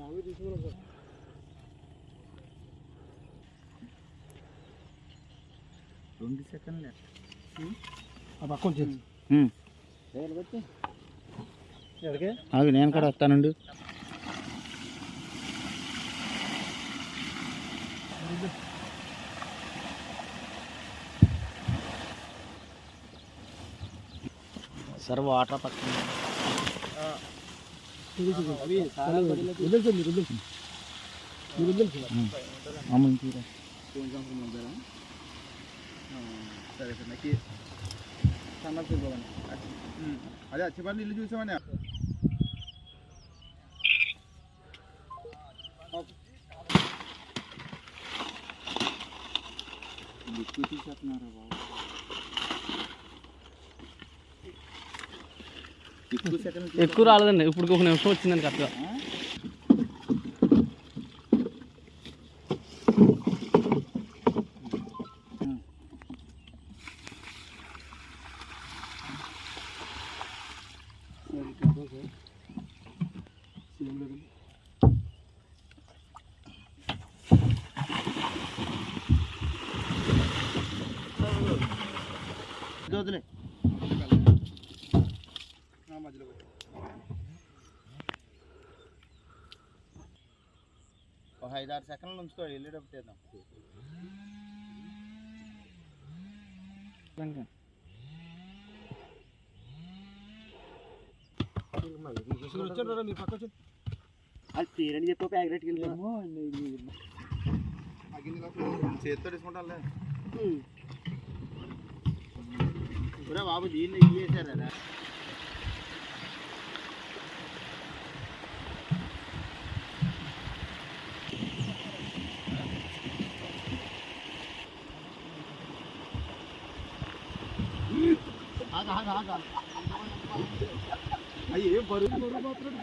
2 సెకండ్లు ఆగు, నేను కూడా వస్తానండి. సార్ వాటర్ పక్కన సరే సార్ నాకు సందర్శించండి. అదే అచ్చిపల్లి ఇల్లు చూసామని ఎక్కువ తీసేస్తున్నారా బాబు? ఎక్కువ రాలేదండి, ఇప్పుడు 1 నిమిషం వచ్చిందండి కరెక్ట్గా. వదిలే మధ్యలో ఒక 5-6 సెకండ్లు ఉంచుకో, వెళ్ళేటప్పుడు చేద్దాం. అది తీరని చెప్పి ప్యాకెట్కి వెళ్ళాము. చేతితో తీసుకుంటానులే బాబు, దీన్ని చేశారా? అయ్యే బరువు మాత్రం